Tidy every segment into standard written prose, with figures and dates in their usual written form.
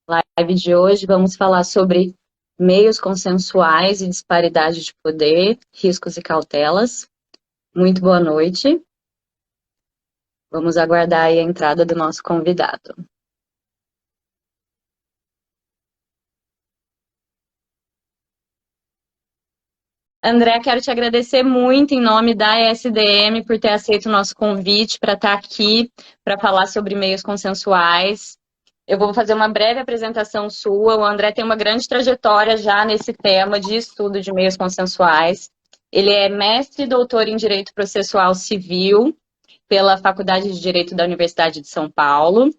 Live de hoje vamos falar sobre meios consensuais e disparidade de poder, riscos e cautelas. Muito boa noite. Vamos aguardar aí a entrada do nosso convidado. André, quero te agradecer muito em nome da ESDM por ter aceito o nosso convite para estar aqui para falar sobre meios consensuais. Eu vou fazer uma breve apresentação sua. O André tem uma grande trajetória já nesse tema de estudo de meios consensuais. Ele é mestre e doutor em Direito Processual Civil pela Faculdade de Direito da Universidade de São Paulo.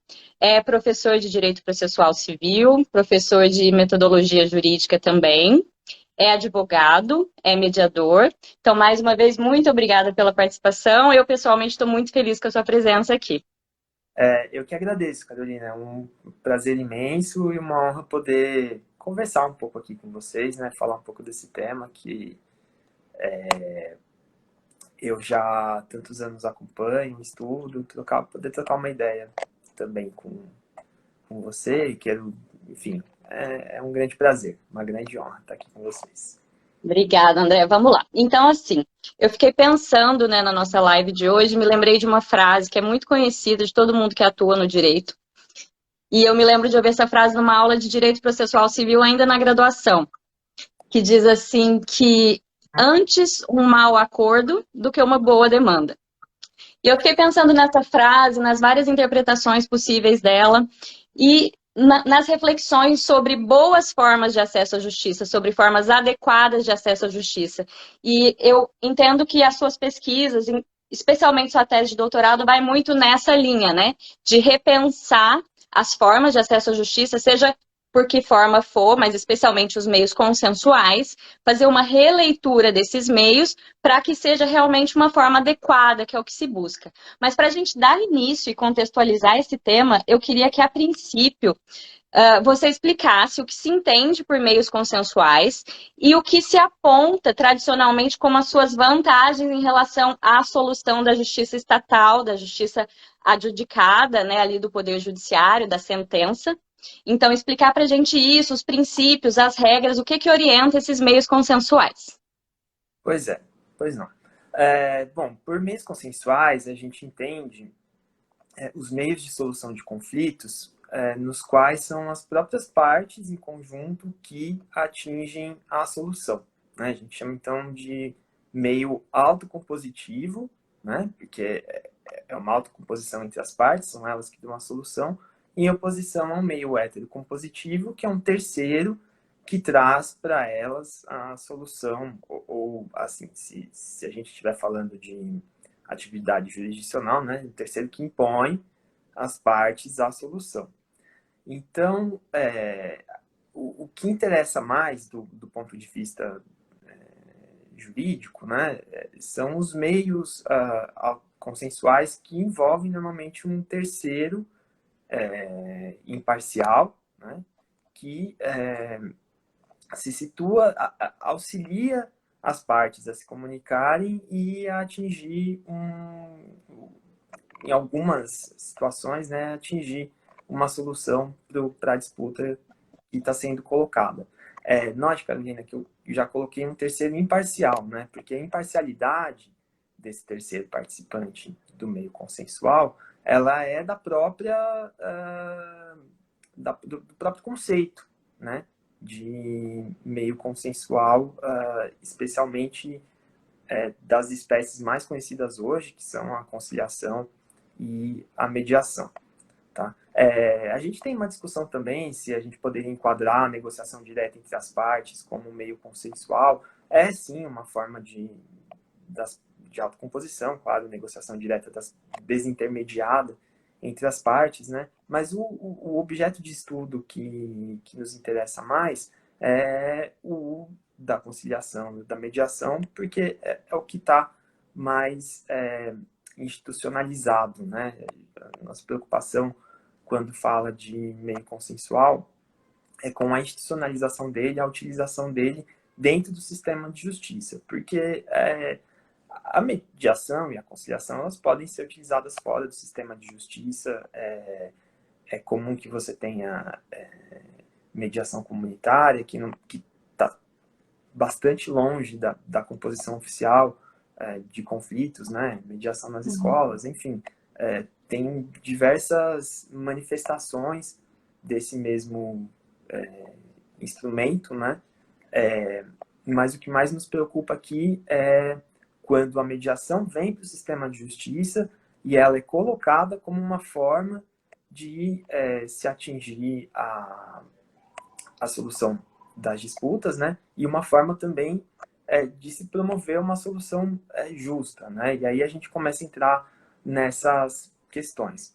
É professor de Direito Processual Civil, professor de Metodologia Jurídica também. É advogado, é mediador. Então, mais uma vez, muito obrigada pela participação. Eu, pessoalmente, estou muito feliz com a sua presença aqui. Eu que agradeço, Carolina. É um prazer imenso e uma honra poder conversar um pouco aqui com vocês, né? Falar um pouco desse tema que eu já há tantos anos acompanho, estudo, poder trocar uma ideia também com você. E quero, enfim, é um grande prazer, uma grande honra estar aqui com vocês. Obrigada, André. Vamos lá. Então, assim, eu fiquei pensando, né, na nossa live de hoje, me lembrei de uma frase que é muito conhecida de todo mundo que atua no direito. E eu me lembro de ouvir essa frase numa aula de Direito Processual Civil ainda na graduação, que diz assim que antes um mau acordo do que uma boa demanda. E eu fiquei pensando nessa frase, nas várias interpretações possíveis dela e nas reflexões sobre boas formas de acesso à justiça, sobre formas adequadas de acesso à justiça. E eu entendo que as suas pesquisas, especialmente sua tese de doutorado, vai muito nessa linha, né? De repensar as formas de acesso à justiça, seja por que forma for, mas especialmente os meios consensuais, fazer uma releitura desses meios para que seja realmente uma forma adequada, que é o que se busca. Mas para a gente dar início e contextualizar esse tema, eu queria que, a princípio, você explicasse o que se entende por meios consensuais e o que se aponta tradicionalmente como as suas vantagens em relação à solução da justiça estatal, da justiça adjudicada, né, ali do Poder Judiciário, da sentença. Então, explicar para a gente isso, os princípios, as regras, o que que orienta esses meios consensuais. Pois é, pois não. Bom, por meios consensuais, a gente entende os meios de solução de conflitos, nos quais são as próprias partes em conjunto que atingem a solução, né? A gente chama então de meio autocompositivo, né? Porque é uma autocomposição entre as partes, são elas que dão a solução, em oposição ao meio heterocompositivo, que é um terceiro que traz para elas a solução, ou assim, se a gente estiver falando de atividade jurisdicional, né? O terceiro que impõe as partes à solução. Então, o que interessa mais do ponto de vista jurídico, né, são os meios consensuais que envolvem normalmente um terceiro imparcial, né, que se situa, auxilia as partes a se comunicarem e a atingir em algumas situações, né, atingir uma solução para a disputa que está sendo colocada. Note, Carolina, que eu já coloquei um terceiro imparcial, né, porque a imparcialidade desse terceiro participante do meio consensual, ela é da própria, do próprio conceito, né, de meio consensual, especialmente das espécies mais conhecidas hoje, que são a conciliação e a mediação. Tá? A gente tem uma discussão também se a gente poderia enquadrar a negociação direta entre as partes como um meio consensual. É sim uma forma de autocomposição, claro, negociação direta desintermediada entre as partes, né? Mas o objeto de estudo que nos interessa mais é o da conciliação, da mediação, porque é o que está mais institucionalizado, né? A nossa preocupação quando fala de meio consensual é com a institucionalização dele, a utilização dele dentro do sistema de justiça, porque a mediação e a conciliação elas podem ser utilizadas fora do sistema de justiça. É comum que você tenha mediação comunitária, que está bastante longe da composição oficial de conflitos, né? Mediação nas escolas, enfim, tem diversas manifestações desse mesmo instrumento, né? Mas o que mais nos preocupa aqui é quando a mediação vem para o sistema de justiça e ela é colocada como uma forma de se atingir a solução das disputas, né? E uma forma também de se promover uma solução justa, né? E aí a gente começa a entrar nessas questões.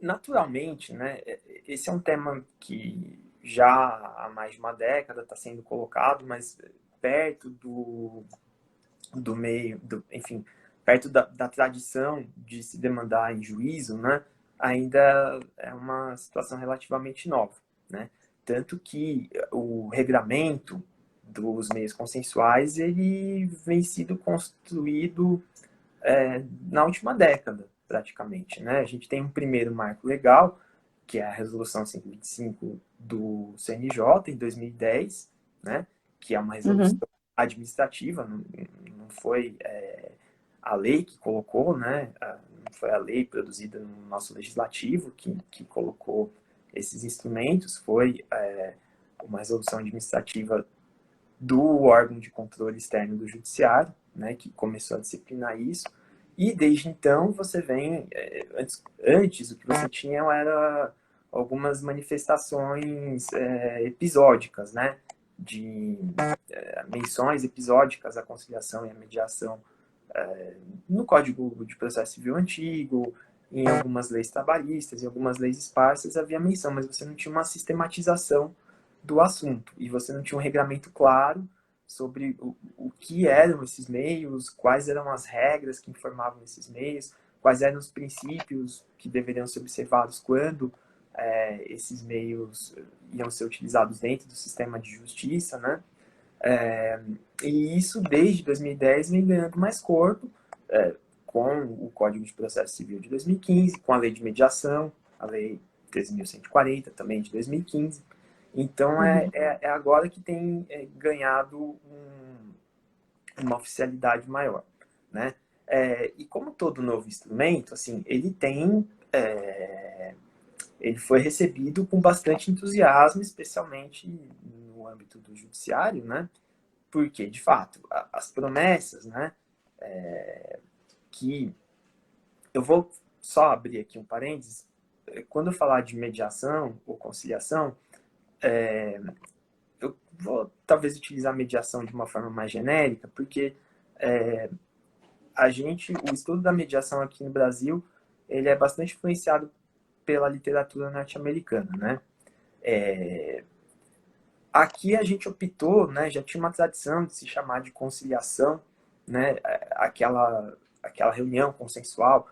Naturalmente, né? Esse é um tema que já há mais de uma década está sendo colocado, mas perto do meio, enfim, perto da tradição de se demandar em juízo, né, ainda é uma situação relativamente nova, né? Tanto que o regramento dos meios consensuais ele vem sido construído na última década, praticamente, né? A gente tem um primeiro marco legal, que é a Resolução 125 do CNJ, em 2010, né? Que é uma resolução administrativa, não foi a lei que colocou, né? Não foi a lei produzida no nosso legislativo que colocou esses instrumentos, foi uma resolução administrativa do órgão de controle externo do judiciário, né? Que começou a disciplinar isso. E desde então você vem, antes o que você tinha era algumas manifestações episódicas, né? De menções episódicas à conciliação e à mediação no Código de Processo Civil antigo, em algumas leis trabalhistas, em algumas leis esparsas havia menção, mas você não tinha uma sistematização do assunto e você não tinha um regramento claro sobre o que eram esses meios, quais eram as regras que informavam esses meios, quais eram os princípios que deveriam ser observados quando esses meios iam ser utilizados dentro do sistema de justiça, né? E isso, desde 2010, vem ganhando mais corpo, com o Código de Processo Civil de 2015, com a Lei de Mediação, a Lei 13.140, também de 2015. Então, é agora que tem ganhado uma oficialidade maior, né? E como todo novo instrumento, assim, ele foi recebido com bastante entusiasmo, especialmente no âmbito do judiciário, né? Porque, de fato, as promessas, né? Que eu vou só abrir aqui um parênteses. Quando eu falar de mediação ou conciliação, eu vou talvez utilizar mediação de uma forma mais genérica, porque o estudo da mediação aqui no Brasil, ele é bastante influenciado pela literatura norte-americana, né? Aqui a gente optou, né, já tinha uma tradição de se chamar de conciliação, né, aquela reunião consensual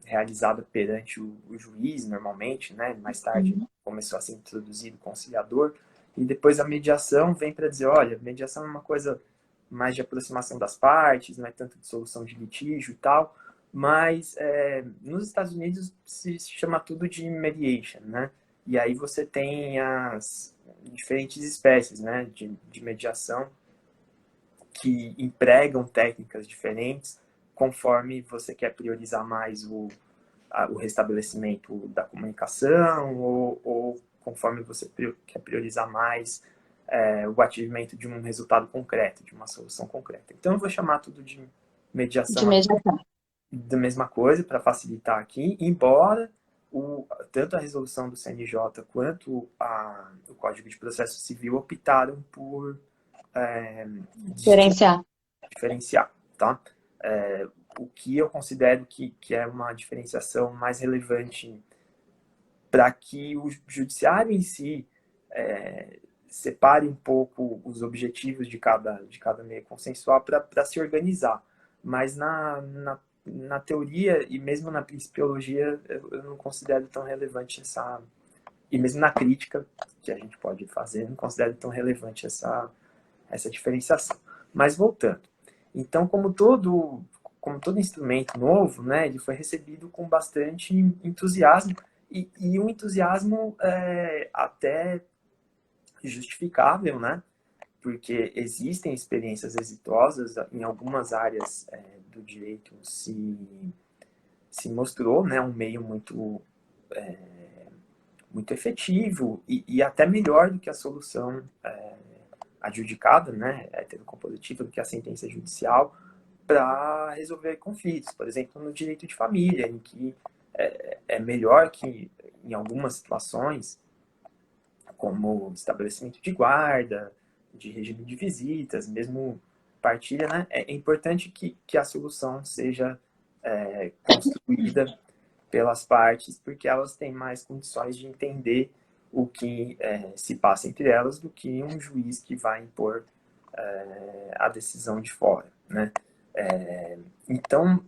realizada perante o juiz, normalmente, né, mais tarde começou a ser introduzido o conciliador, e depois a mediação vem para dizer, olha, mediação é uma coisa mais de aproximação das partes, não é tanto de solução de litígio e tal, mas nos Estados Unidos se chama tudo de mediation, né? E aí você tem as diferentes espécies, né, de mediação que empregam técnicas diferentes conforme você quer priorizar mais o restabelecimento da comunicação ou conforme você quer priorizar mais o atingimento de um resultado concreto, de uma solução concreta. Então eu vou chamar tudo de mediação da mesma coisa para facilitar aqui, embora tanto a resolução do CNJ quanto o Código de Processo Civil optaram por diferenciar, tá? O que eu considero que é uma diferenciação mais relevante para que o judiciário em si separe um pouco os objetivos de cada meio consensual para se organizar. Mas na teoria e mesmo na principiologia eu não considero tão relevante e mesmo na crítica que a gente pode fazer, eu não considero tão relevante essa diferenciação. Mas voltando, então como todo instrumento novo, né, ele foi recebido com bastante entusiasmo E um entusiasmo até justificável, né? Porque existem experiências exitosas em algumas áreas do direito, se mostrou, né, um meio muito efetivo e até melhor do que a solução adjudicada, né, heterocompositiva, do que a sentença judicial para resolver conflitos. Por exemplo, no direito de família, em que é melhor que, em algumas situações, como estabelecimento de guarda, de regime de visitas, mesmo partilha, né, é importante que a solução seja construída pelas partes, porque elas têm mais condições de entender o que se passa entre elas do que um juiz que vai impor a decisão de fora, né? Então,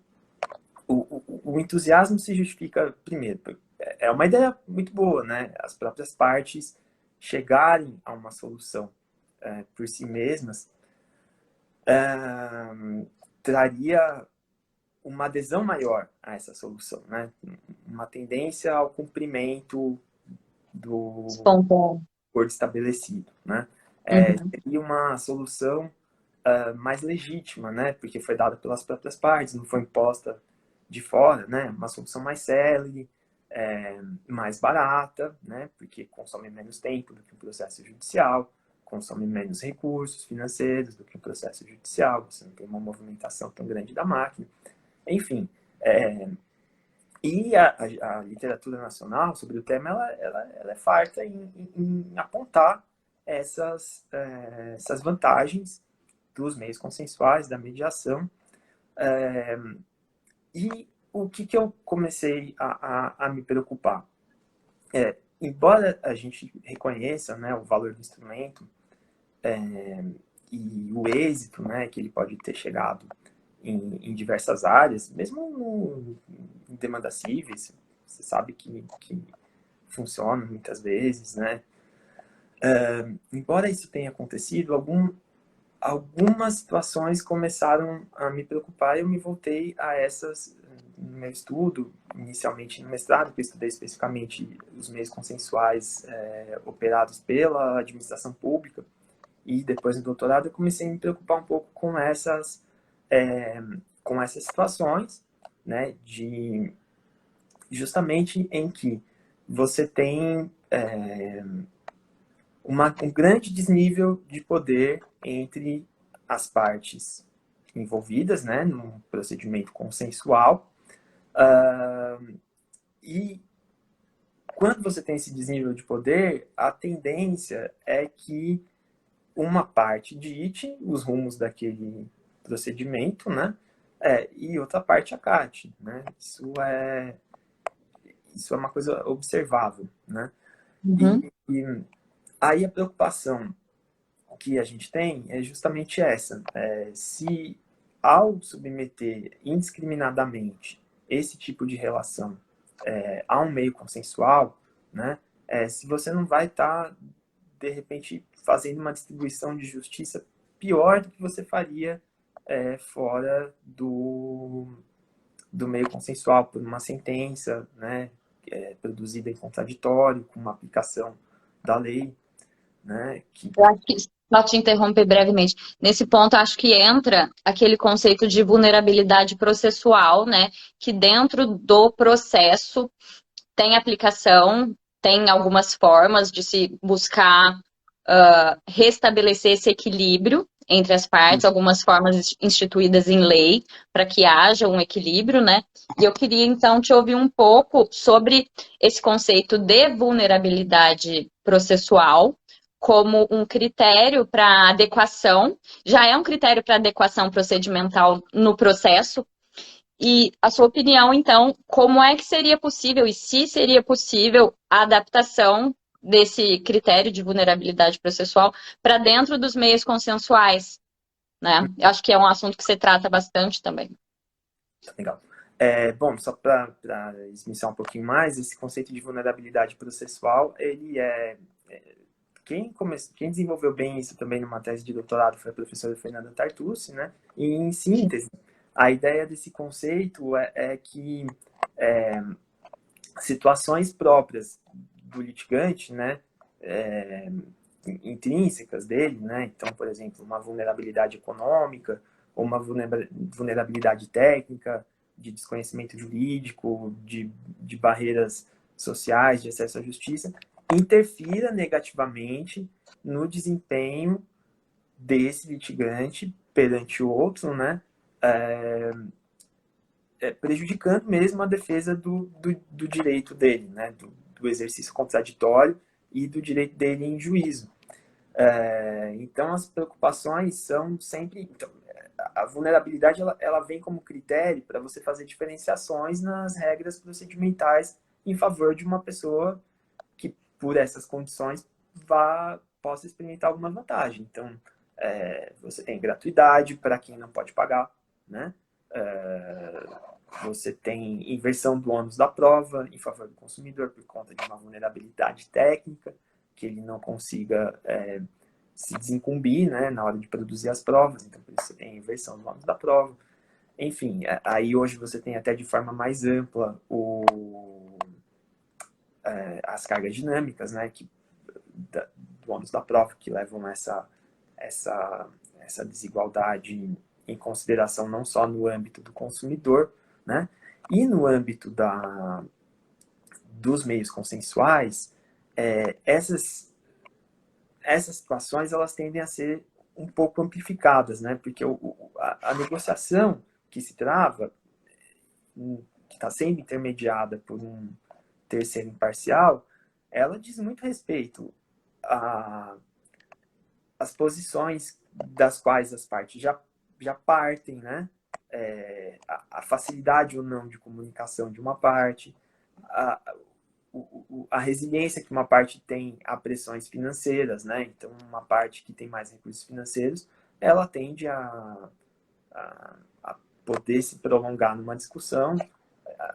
o entusiasmo se justifica primeiro. É uma ideia muito boa, né? As próprias partes chegarem a uma solução por si mesmas traria uma adesão maior a essa solução, né? Uma tendência ao cumprimento do Espontâneo. acordo estabelecido, né? Uhum. Seria uma solução mais legítima, né? Porque foi dada pelas próprias partes, não foi imposta de fora, né? Uma solução mais célere, mais barata, né? Porque consome menos tempo do que um processo judicial, consome menos recursos financeiros do que um processo judicial, você não tem uma movimentação tão grande da máquina. Enfim, e a literatura nacional sobre o tema, ela é farta em apontar essas vantagens dos meios consensuais, da mediação. E o que eu comecei a me preocupar? Embora a gente reconheça, né, o valor do instrumento e o êxito, né, que ele pode ter chegado em diversas áreas, mesmo em demandas cíveis, você sabe que funciona muitas vezes, né? Embora isso tenha acontecido, algumas situações começaram a me preocupar e eu me voltei a essas no meu estudo, inicialmente no mestrado, que eu estudei especificamente os meios consensuais operados pela administração pública, e depois no doutorado eu comecei a me preocupar um pouco é, com essas situações, né, justamente em que você tem um grande desnível de poder entre as partes envolvidas, né, num procedimento consensual, e quando você tem esse desnível de poder, a tendência é que uma parte dite os rumos daquele procedimento, né, e outra parte acate, né, isso é uma coisa observável, né, Uhum. e aí a preocupação que a gente tem é justamente essa. Se ao submeter indiscriminadamente esse tipo de relação a um meio consensual, né, se você não vai estar, de repente, fazendo uma distribuição de justiça pior do que você faria fora do meio consensual, por uma sentença, né, produzida em contraditório, com uma aplicação da lei, né, que Eu acho que, só te interromper brevemente, nesse ponto acho que entra aquele conceito de vulnerabilidade processual, né? Que dentro do processo tem aplicação, tem algumas formas de se buscar restabelecer esse equilíbrio entre as partes, algumas formas instituídas em lei para que haja um equilíbrio, né? E eu queria então te ouvir um pouco sobre esse conceito de vulnerabilidade processual como um critério para adequação, já é um critério para adequação procedimental no processo, e a sua opinião, então, como é que seria possível, e se seria possível, a adaptação desse critério de vulnerabilidade processual para dentro dos meios consensuais, né? Eu acho que é um assunto que você trata bastante também. legal. Bom, só para esmiuçar um pouquinho mais, esse conceito de vulnerabilidade processual, ele quem desenvolveu bem isso também numa tese de doutorado foi a professora Fernanda Tartucci, né? E, em síntese, a ideia desse conceito é que situações próprias do litigante, né, intrínsecas dele, né? Então, por exemplo, uma vulnerabilidade econômica ou uma vulnerabilidade técnica, de desconhecimento jurídico, de barreiras sociais, de acesso à justiça, interfira negativamente no desempenho desse litigante perante o outro, né? Prejudicando mesmo a defesa do direito dele, né? Do exercício contraditório e do direito dele em juízo. Então, as preocupações são sempre... Então, a vulnerabilidade ela vem como critério para você fazer diferenciações nas regras procedimentais em favor de uma pessoa que, por essas condições, possa experimentar alguma vantagem. Então, você tem gratuidade para quem não pode pagar, né? Você tem inversão do ônus da prova em favor do consumidor por conta de uma vulnerabilidade técnica, que ele não consiga se desincumbir, né, na hora de produzir as provas. Então, por isso você tem a inversão do ônus da prova. Enfim, aí hoje você tem até de forma mais ampla as cargas dinâmicas, né, do ônus da prova, que levam essa desigualdade em consideração não só no âmbito do consumidor, né, e no âmbito dos meios consensuais, essas situações elas tendem a ser um pouco amplificadas, né, porque a negociação que se trava, que está sendo intermediada por um terceiro imparcial, ela diz muito respeito às posições das quais as partes já partem, né? A facilidade ou não de comunicação de uma parte, a resiliência que uma parte tem a pressões financeiras, né? Então, uma parte que tem mais recursos financeiros, ela tende a poder se prolongar numa discussão,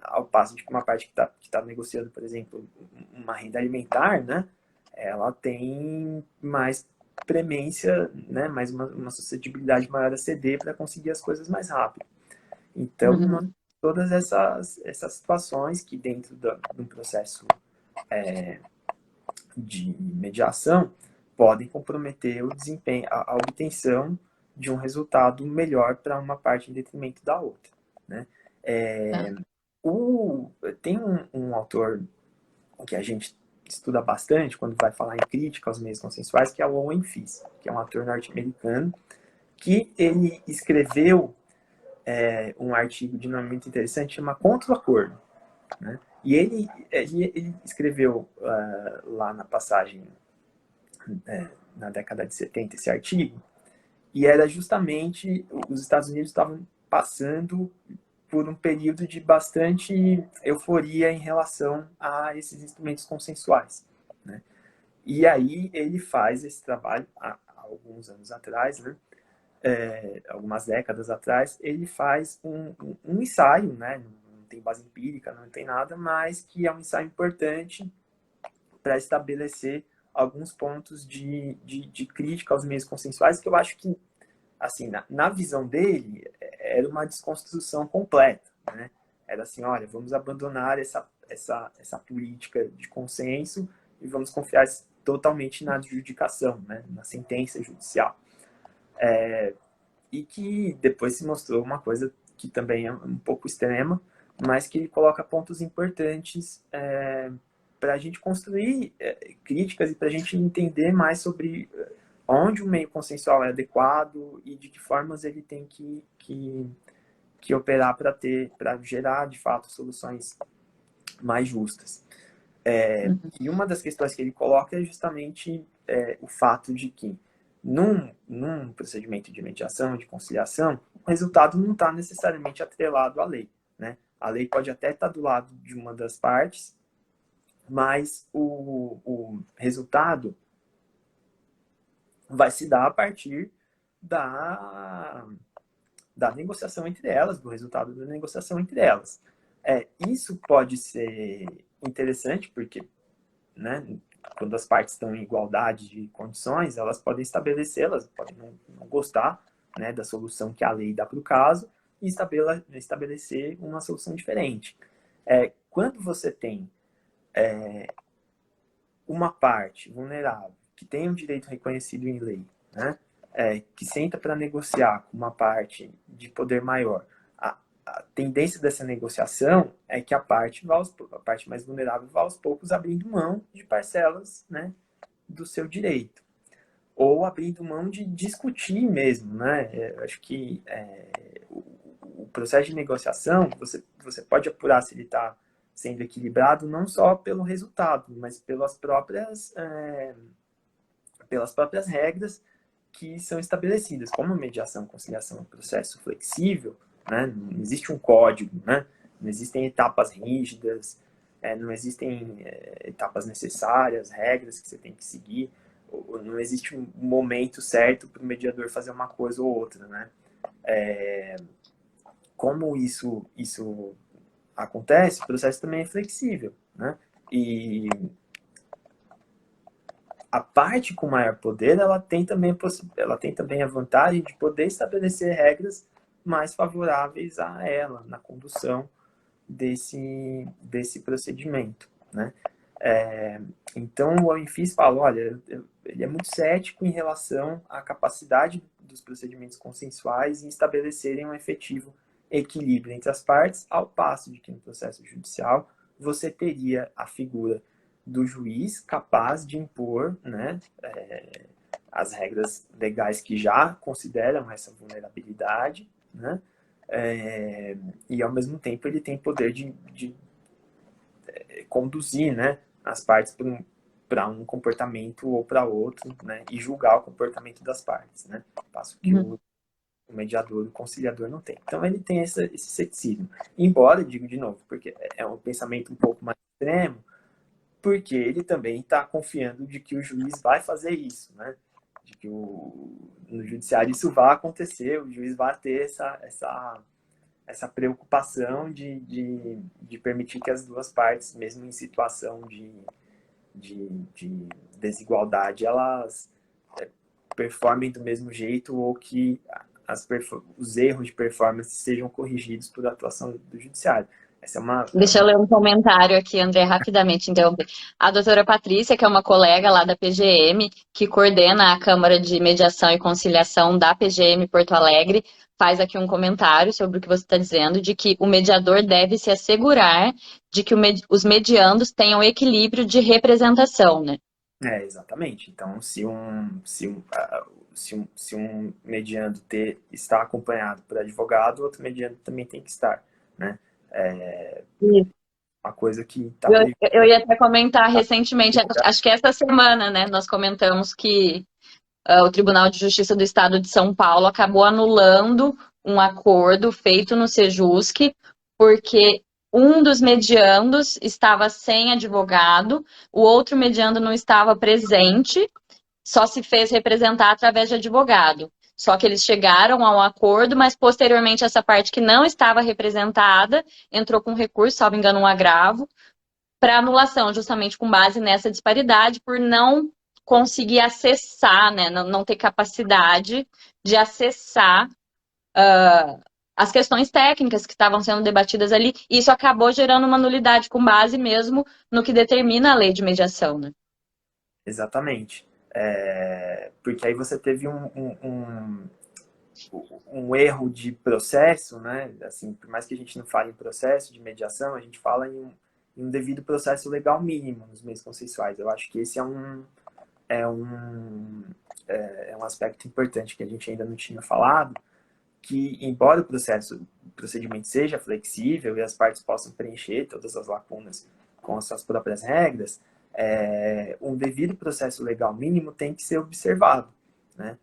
ao passo de que uma parte que tá negociando, por exemplo, uma renda alimentar, né, ela tem mais premência, né, mais uma suscetibilidade maior a ceder para conseguir as coisas mais rápido. Então, nós, todas essas situações que dentro de um processo de mediação podem comprometer o desempenho, a obtenção de um resultado melhor para uma parte em detrimento da outra, né? Tem um autor que a gente estuda bastante quando vai falar em crítica aos meios consensuais, que é o Owen Fisk, que é um autor norte-americano, que ele escreveu um artigo de nome muito interessante, chama Contra o Acordo, né? E ele escreveu lá na passagem, na década de 70, esse artigo, e era justamente os Estados Unidos estavam passando por um período de bastante euforia em relação a esses instrumentos consensuais, né? E aí ele faz esse trabalho, há alguns anos atrás, né? Algumas décadas atrás, ele faz um ensaio, né? Não tem base empírica, não tem nada, mas que é um ensaio importante para estabelecer alguns pontos de crítica aos meios consensuais, que eu acho que, assim, na visão dele, era uma desconstrução completa, né? Era assim, olha, vamos abandonar essa política de consenso e vamos confiar totalmente na adjudicação, né? Na sentença judicial. E que depois se mostrou uma coisa que também é um pouco extrema, mas que coloca pontos importantes para a gente construir críticas e para a gente entender mais sobre onde o meio consensual é adequado e de que formas ele tem que operar para gerar, de fato, soluções mais justas. E uma das questões que ele coloca é justamente o fato de que num procedimento de mediação, de conciliação, o resultado não está necessariamente atrelado à lei, né? A lei pode até estar do lado de uma das partes, mas o resultado vai se dar a partir da negociação entre elas, do resultado da negociação entre elas. Isso pode ser interessante, porque, né, quando as partes estão em igualdade de condições, elas podem estabelecer, elas podem não gostar, né, da solução que a lei dá para o caso e estabelecer uma solução diferente. Quando você tem uma parte vulnerável que tem um direito reconhecido em lei, né, que senta para negociar com uma parte de poder maior, a tendência dessa negociação é que a parte mais vulnerável vá aos poucos abrindo mão de parcelas, né, do seu direito, ou abrindo mão de discutir mesmo, né? Eu acho que o processo de negociação, você pode apurar se ele está sendo equilibrado não só pelo resultado, mas pelas próprias regras que são estabelecidas. Como a mediação e conciliação é um processo flexível, né? Não existe um código, né? Não existem etapas rígidas, não existem etapas necessárias, regras que você tem que seguir, não existe um momento certo para o mediador fazer uma coisa ou outra, né? Como isso acontece, o processo também é flexível, né? E a parte com maior poder, ela tem também a vantagem de poder estabelecer regras mais favoráveis a ela na condução desse procedimento, né? Então, o ONFIS fala, olha, ele é muito cético em relação à capacidade dos procedimentos consensuais em estabelecerem um efetivo equilíbrio entre as partes, ao passo de que no processo judicial você teria a figura do juiz capaz de impor, né, as regras legais que já consideram essa vulnerabilidade, né, e ao mesmo tempo ele tem poder de conduzir, né, as partes para um comportamento ou para outro, né, e julgar o comportamento das partes, né, passo que o mediador, o conciliador não tem. Então ele tem esse ceticismo. Embora, digo de novo, porque é um pensamento um pouco mais extremo, porque ele também está confiando de que o juiz vai fazer isso, né? De que no judiciário isso vai acontecer, o juiz vai ter essa preocupação de permitir que as duas partes, mesmo em situação de desigualdade, elas performem do mesmo jeito ou que os erros de performance sejam corrigidos por atuação do judiciário. Essa é uma... Deixa eu ler um comentário aqui, André, rapidamente interromper. A doutora Patrícia, que é uma colega lá da PGM, que coordena a Câmara de Mediação e Conciliação da PGM Porto Alegre, faz aqui um comentário sobre o que você está dizendo, de que o mediador deve se assegurar de que os mediandos tenham equilíbrio de representação, né? Exatamente. Então, se um mediando está acompanhado por advogado, outro mediando também tem que estar, né? Uma coisa que está eu ia até comentar recentemente, acho que essa semana, né, nós comentamos que o Tribunal de Justiça do Estado de São Paulo acabou anulando um acordo feito no Sejusc, porque um dos mediandos estava sem advogado, o outro mediando não estava presente, só se fez representar através de advogado. Só que eles chegaram a um acordo, mas posteriormente essa parte que não estava representada entrou com recurso, salvo engano, um agravo, para anulação, justamente com base nessa disparidade, por não conseguir acessar, né, não ter capacidade de acessar as questões técnicas que estavam sendo debatidas ali. E isso acabou gerando uma nulidade com base mesmo no que determina a lei de mediação, né? Exatamente. Porque aí você teve um erro de processo, né? Assim, por mais que a gente não fale em processo de mediação, a gente fala em um devido processo legal mínimo nos meios consensuais. Eu acho que esse é um aspecto importante que a gente ainda não tinha falado, que embora o procedimento seja flexível e as partes possam preencher todas as lacunas com as suas próprias regras, um devido processo legal mínimo tem que ser observado, né?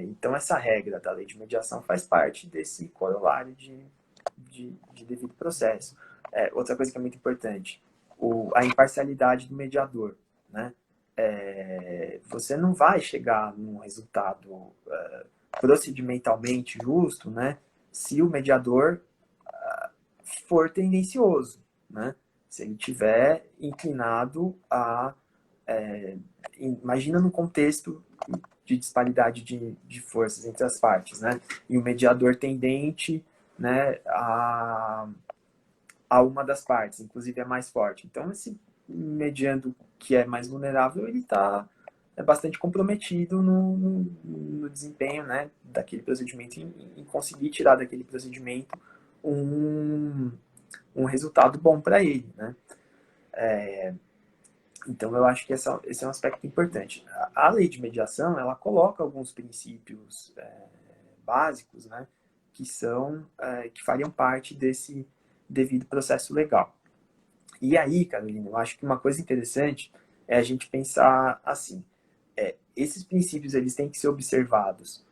Então essa regra da lei de mediação faz parte desse corolário de devido processo. Outra coisa que é muito importante, a imparcialidade do mediador, né? Você não vai chegar num resultado procedimentalmente justo, né, se o mediador for tendencioso, né? Se ele tiver inclinado a... imagina num contexto de disparidade de forças entre as partes, né? E o mediador tendente, né, a uma das partes, inclusive é mais forte. Então, mediando o que é mais vulnerável, ele está bastante comprometido no desempenho, né, daquele procedimento, em conseguir tirar daquele procedimento um, um resultado bom para ele, né? Então, eu acho que esse é um aspecto importante. A lei de mediação, ela coloca alguns princípios básicos, né, que fariam parte desse devido processo legal. E aí, Carolina, eu acho que uma coisa interessante é a gente pensar assim, esses princípios eles têm que ser observados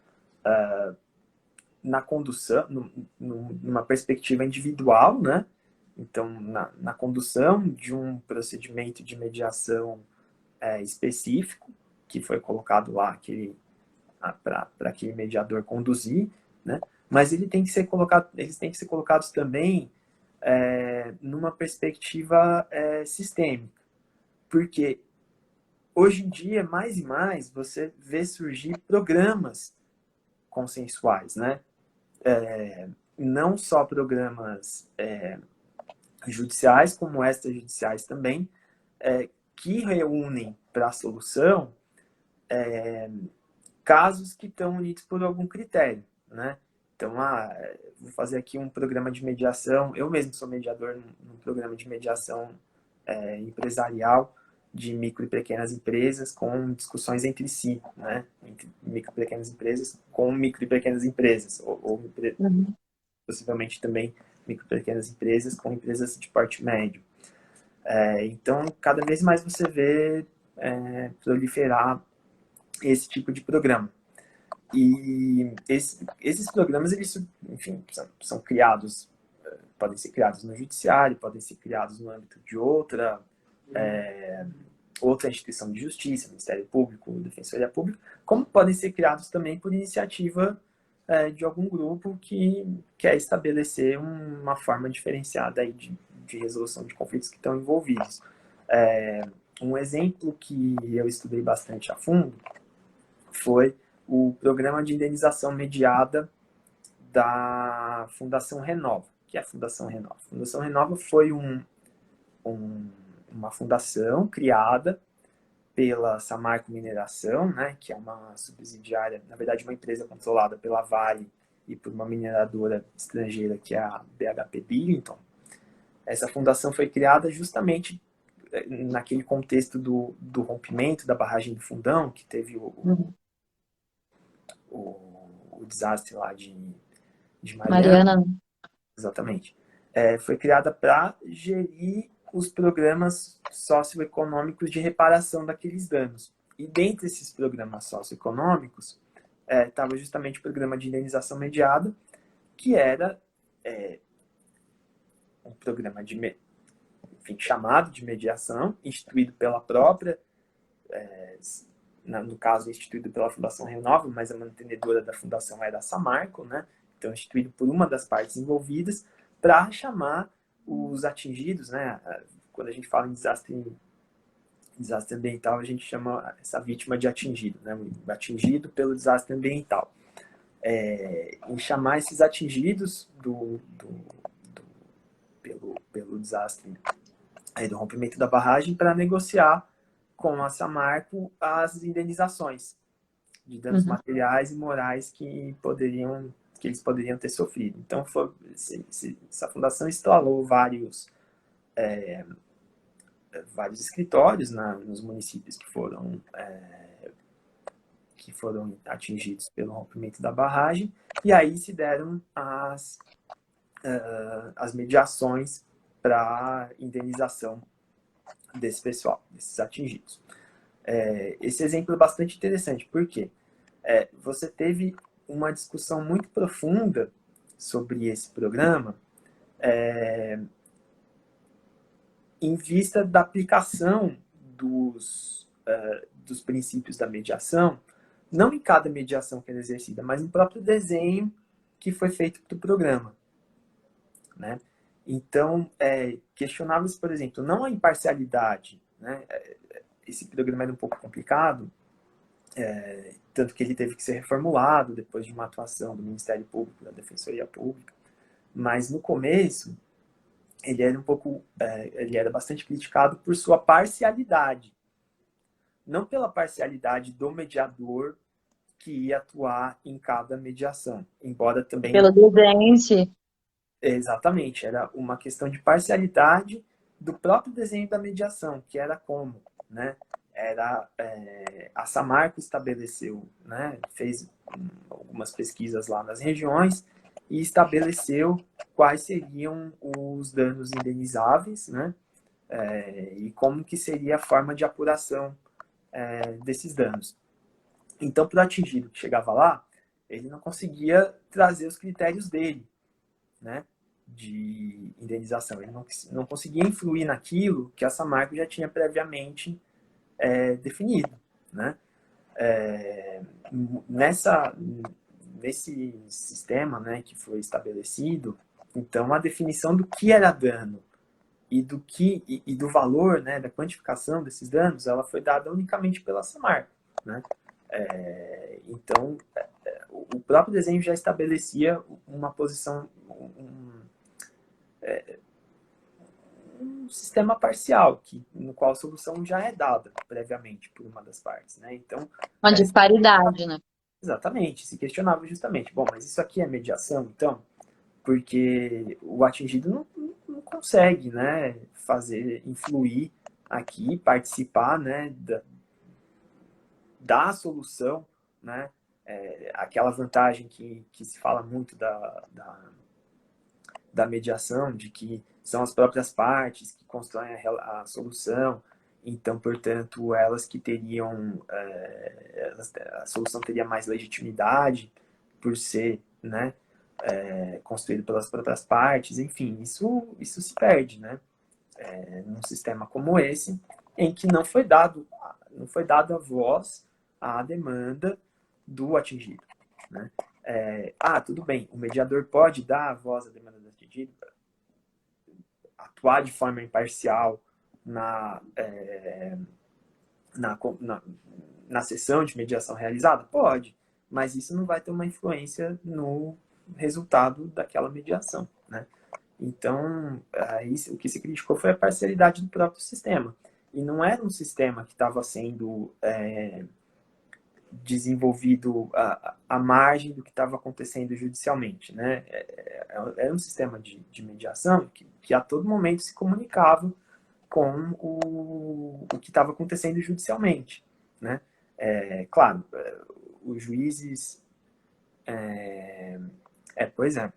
na condução, numa perspectiva individual, né? Então, na condução de um procedimento de mediação específico, que foi colocado lá para aquele mediador conduzir, né? Mas ele tem que ser colocado, eles têm que ser colocados também numa perspectiva sistêmica, porque hoje em dia, mais e mais, você vê surgir programas consensuais, né? Não só programas judiciais, como extrajudiciais também, que reúnem para a solução casos que estão unidos por algum critério, né? Então, vou fazer aqui um programa de mediação. Eu mesmo sou mediador num programa de mediação empresarial de micro e pequenas empresas com discussões entre si, né? Entre micro e pequenas empresas com micro e pequenas empresas, ou possivelmente também micro e pequenas empresas com empresas de porte médio. Então, cada vez mais você vê proliferar esse tipo de programa. E esses programas, eles, enfim, são criados, podem ser criados no judiciário, podem ser criados no âmbito de outra instituição de justiça, Ministério Público, Defensoria Pública, como podem ser criados também por iniciativa de algum grupo que quer estabelecer uma forma diferenciada aí de resolução de conflitos que estão envolvidos. Um exemplo que eu estudei bastante a fundo foi o programa de indenização mediada da Fundação Renova, que é a Fundação Renova. A Fundação Renova foi uma fundação criada pela Samarco Mineração, né, que é uma subsidiária, na verdade uma empresa controlada pela Vale e por uma mineradora estrangeira que é a BHP Billiton. Essa fundação foi criada justamente naquele contexto do rompimento da barragem do Fundão, que teve o desastre lá de Mariana. Mariana. Exatamente. Foi criada para gerir os programas socioeconômicos de reparação daqueles danos. E dentre esses programas socioeconômicos, estava justamente o programa de indenização mediada, que era um programa chamado de mediação, instituído pela própria, no caso, instituído pela Fundação Renova, mas a mantenedora da fundação era a Samarco, né? Então, instituído por uma das partes envolvidas, para chamar os atingidos, né? Quando a gente fala em desastre ambiental, a gente chama essa vítima de atingido, né? Atingido pelo desastre ambiental. Em chamar esses atingidos pelo desastre do rompimento da barragem para negociar com a Samarco as indenizações de danos materiais e morais que eles poderiam ter sofrido. Então, essa fundação instalou vários escritórios nos municípios que foram atingidos pelo rompimento da barragem, e aí se deram as mediações para indenização desse pessoal, desses atingidos. Esse exemplo é bastante interessante, porque você teve uma discussão muito profunda sobre esse programa em vista da aplicação dos princípios da mediação, não em cada mediação que é exercida, mas no próprio desenho que foi feito para o programa, né? Então, questionava-se, por exemplo, não a imparcialidade, né? Esse programa era um pouco complicado, tanto que ele teve que ser reformulado depois de uma atuação do Ministério Público, da Defensoria Pública, mas no começo ele era ele era bastante criticado por sua parcialidade. Não pela parcialidade do mediador que ia atuar em cada mediação, embora também... Pelo desenho em si. Exatamente, era uma questão de parcialidade do próprio desenho da mediação, que era como, né? A Samarco estabeleceu, né? Fez algumas pesquisas lá nas regiões e estabeleceu quais seriam os danos indenizáveis, né? E como que seria a forma de apuração desses danos. Então, para o atingido que chegava lá, ele não conseguia trazer os critérios dele, né, de indenização. Ele não conseguia influir naquilo que a Samarco já tinha previamente definido, né? Nesse sistema, né, que foi estabelecido, então a definição do que era dano e do valor, né, da quantificação desses danos, ela foi dada unicamente pela Samarco, né? Então, o próprio desenho já estabelecia uma posição, um sistema parcial, no qual a solução já é dada previamente por uma das partes, né? Então, Uma disparidade, né? exatamente, se questionava justamente, bom, mas isso aqui é mediação, então? Porque o atingido não consegue, né, influir aqui, participar, né, da solução, né? Aquela vantagem que se fala muito da mediação, de que são as próprias partes que constroem a solução, então, portanto, elas que teriam, a solução teria mais legitimidade por ser, né, construído pelas próprias partes, enfim, isso se perde, né, num sistema como esse, em que não foi dado a voz à demanda do atingido, né. Tudo bem, o mediador pode dar a voz à demanda do atingido, atuar de forma imparcial na sessão de mediação realizada? Pode, mas isso não vai ter uma influência no resultado daquela mediação, né? Então, aí, o que se criticou foi a parcialidade do próprio sistema. E não era um sistema que estava sendo desenvolvido à margem do que estava acontecendo judicialmente, né? Era um sistema de mediação que a todo momento se comunicava com o que estava acontecendo judicialmente, né? Claro, os juízes... pois é.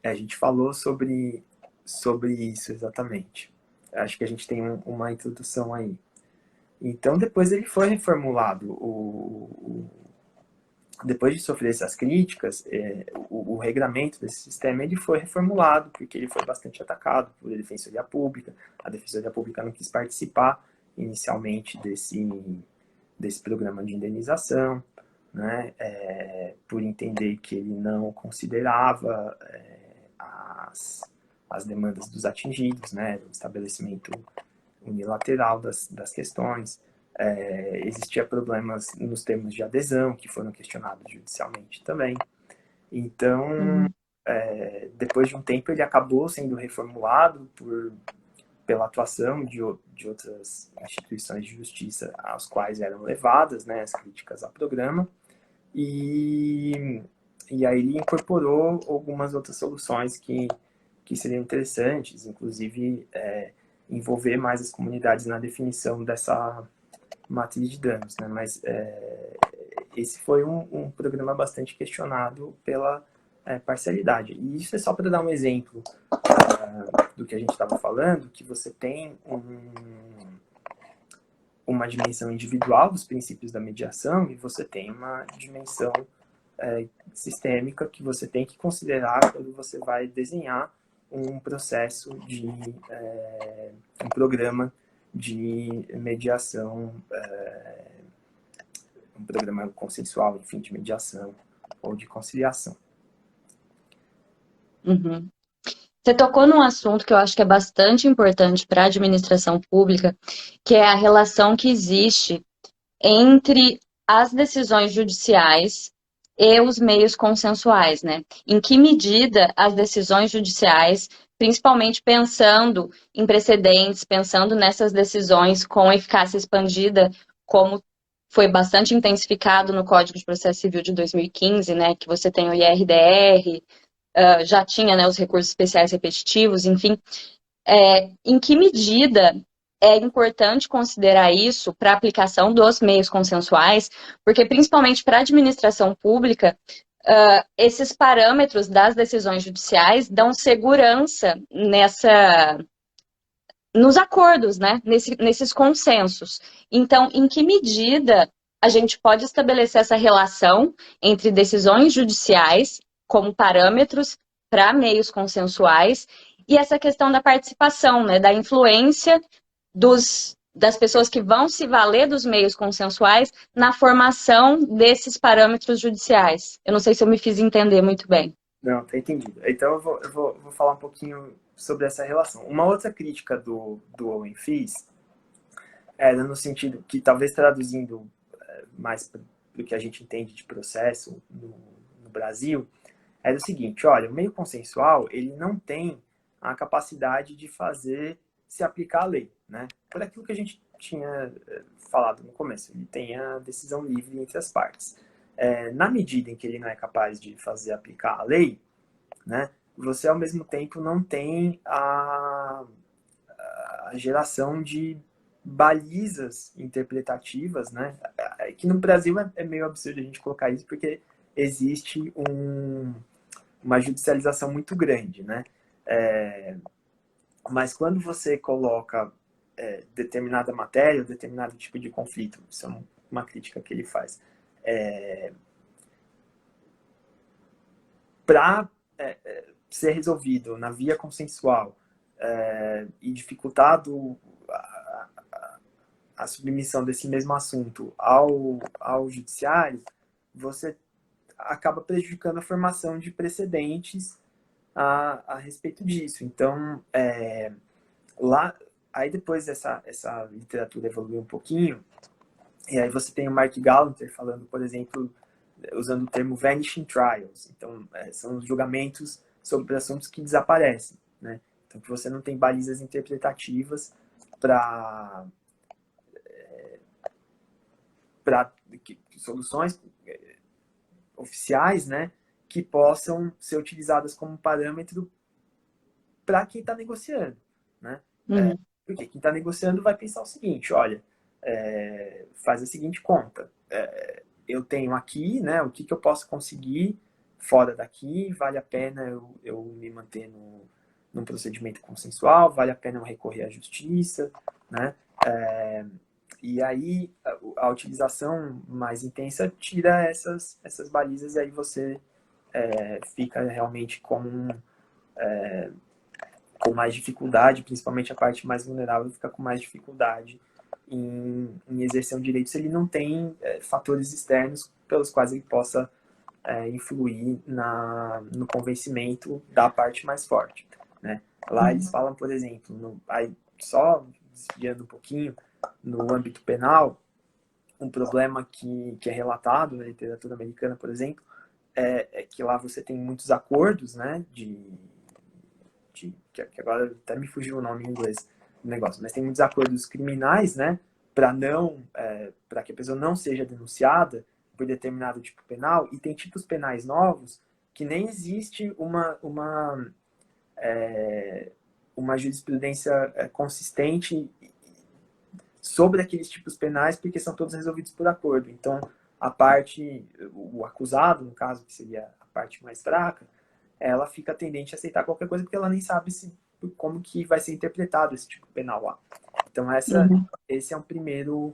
A gente falou sobre isso exatamente. Acho que a gente tem uma introdução aí. Então, depois ele foi reformulado. Depois de sofrer essas críticas, o regramento desse sistema ele foi reformulado, porque ele foi bastante atacado por a Defensoria Pública. A Defensoria Pública não quis participar inicialmente desse programa de indenização, né, por entender que ele não considerava as demandas dos atingidos, né, o estabelecimento unilateral das questões. Existia problemas nos termos de adesão, que foram questionados judicialmente também. Então, depois de um tempo, ele acabou sendo reformulado pela atuação de outras instituições de justiça às quais eram levadas, né, as críticas ao programa, e aí ele incorporou algumas outras soluções que seriam interessantes, inclusive envolver mais as comunidades na definição dessa matriz de danos, né? Mas esse foi um programa bastante questionado pela parcialidade. E isso é só para dar um exemplo do que a gente estava falando, que você tem uma dimensão individual dos princípios da mediação e você tem uma dimensão sistêmica que você tem que considerar quando você vai desenhar um processo um programa de mediação, um programa consensual, enfim, de mediação ou de conciliação. Uhum. Você tocou num assunto que eu acho que é bastante importante para a administração pública, que é a relação que existe entre as decisões judiciais e os meios consensuais, né? Em que medida as decisões judiciais principalmente pensando em precedentes, pensando nessas decisões com eficácia expandida, como foi bastante intensificado no Código de Processo Civil de 2015, né, que você tem o IRDR, já tinha, né, os recursos especiais repetitivos, enfim. Em que medida é importante considerar isso para a aplicação dos meios consensuais, porque principalmente para a administração pública, esses parâmetros das decisões judiciais dão segurança nos acordos, né? Nesses consensos. Então, em que medida a gente pode estabelecer essa relação entre decisões judiciais como parâmetros para meios consensuais e essa questão da participação, né? Da influência das pessoas que vão se valer dos meios consensuais na formação desses parâmetros judiciais. Eu não sei se eu me fiz entender muito bem. Não, tá entendido. Então eu vou falar um pouquinho sobre essa relação. Uma outra crítica do Owen Fis era no sentido que, talvez traduzindo mais do que a gente entende de processo no Brasil, era o seguinte: olha, o meio consensual, ele não tem a capacidade de fazer se aplicar a lei, né? Por aquilo que a gente tinha falado no começo, ele tem a decisão livre entre as partes. Na medida em que ele não é capaz de fazer aplicar a lei, né, você ao mesmo tempo não tem a geração de balizas interpretativas, né? Que no Brasil é meio absurdo a gente colocar isso, porque existe uma judicialização muito grande, né? Mas quando você coloca determinada matéria, determinado tipo de conflito, isso é uma crítica que ele faz, para ser resolvido na via consensual e dificultado a submissão desse mesmo assunto ao judiciário, você acaba prejudicando a formação de precedentes a respeito disso. Então, aí depois essa literatura evoluiu um pouquinho, e aí você tem o Mark Gallanter falando, por exemplo, usando o termo vanishing trials. Então, são os julgamentos sobre assuntos que desaparecem, né? Então, que você não tem balizas interpretativas para soluções oficiais, né, que possam ser utilizadas como parâmetro para quem está negociando, né? Porque quem está negociando vai pensar o seguinte: olha, faz a seguinte conta. Eu tenho aqui, né, o que eu posso conseguir fora daqui, vale a pena eu me manter num procedimento consensual, vale a pena eu recorrer à justiça, né? E aí a utilização mais intensa tira essas balizas, e aí você fica realmente com mais dificuldade, principalmente a parte mais vulnerável fica com mais dificuldade em exercer um direito se ele não tem fatores externos pelos quais ele possa influir no convencimento da parte mais forte, né? Lá eles falam, por exemplo, aí só desviando um pouquinho, no âmbito penal, um problema que é relatado na literatura americana, por exemplo, é que lá você tem muitos acordos, né, que agora até me fugiu o nome em inglês do negócio, mas tem muitos acordos criminais, né, para que a pessoa não seja denunciada por determinado tipo penal, e tem tipos penais novos que nem existe uma jurisprudência consistente sobre aqueles tipos penais, porque são todos resolvidos por acordo. Então, o acusado, no caso, que seria a parte mais fraca, ela fica tendente a aceitar qualquer coisa, porque ela nem sabe como que vai ser interpretado esse tipo penal lá. Então, esse é um primeiro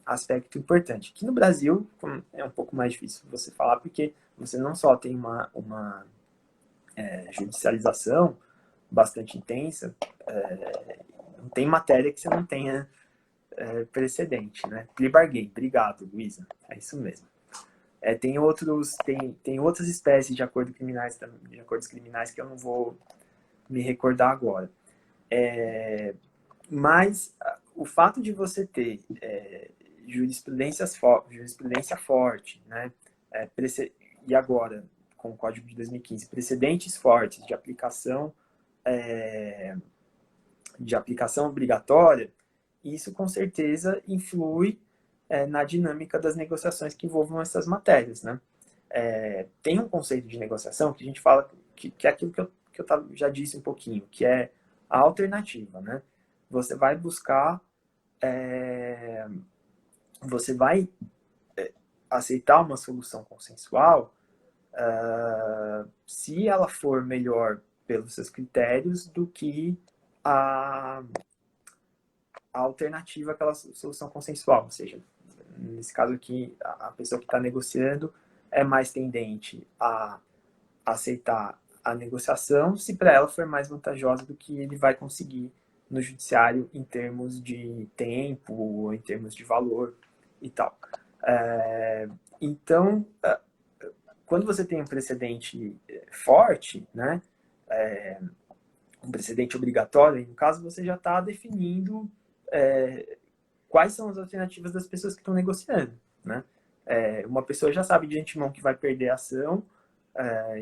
aspecto importante. Aqui no Brasil, é um pouco mais difícil você falar, porque você não só tem uma judicialização bastante intensa, não tem matéria que você não tenha precedente, né? Plea bargain. Obrigado, Luísa. É isso mesmo. Tem outras espécies de acordos criminais que eu não vou me recordar agora. Mas o fato de você ter jurisprudência forte, né? E agora, com o Código de 2015, precedentes fortes de aplicação obrigatória, isso com certeza influi na dinâmica das negociações que envolvam essas matérias, né? Tem um conceito de negociação que a gente fala que é aquilo que eu já disse um pouquinho, que é a alternativa, né? Você vai buscar, você vai aceitar uma solução consensual se ela for melhor pelos seus critérios do que a alternativa àquela solução consensual. Ou seja, nesse caso aqui, a pessoa que está negociando é mais tendente a aceitar a negociação se para ela for mais vantajosa do que ele vai conseguir no judiciário em termos de tempo, ou em termos de valor e tal. Então, quando você tem um precedente forte, né, um precedente obrigatório, no caso, você já está definindo quais são as alternativas das pessoas que estão negociando, né? Uma pessoa já sabe de antemão que vai perder a ação,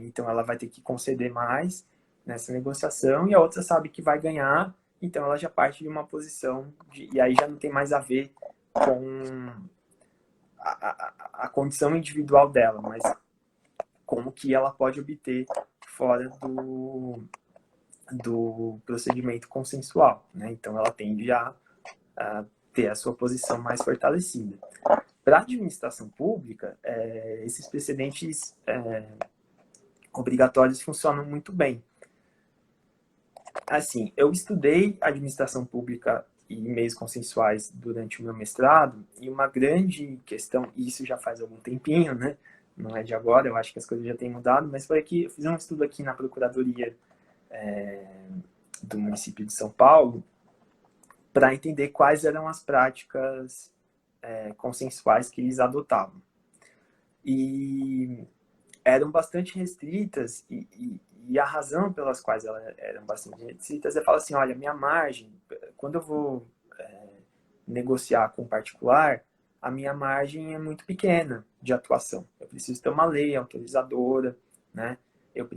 então ela vai ter que conceder mais nessa negociação, e a outra sabe que vai ganhar, então ela já parte de uma posição, e aí já não tem mais a ver com a condição individual dela, mas com o que ela pode obter fora do procedimento consensual, né? Então ela tende a ter a sua posição mais fortalecida. Para a administração pública, esses precedentes obrigatórios funcionam muito bem. Assim, eu estudei administração pública e meios consensuais durante o meu mestrado, e uma grande questão, e isso já faz algum tempinho, né? Não é de agora, eu acho que as coisas já têm mudado, mas foi que eu fiz um estudo aqui na Procuradoria do município de São Paulo para entender quais eram as práticas consensuais que eles adotavam. E eram bastante restritas, e a razão pelas quais elas eram bastante restritas é falar assim, olha, minha margem, quando eu vou negociar com um particular, a minha margem é muito pequena de atuação. Eu preciso ter uma lei autorizadora, né? Eu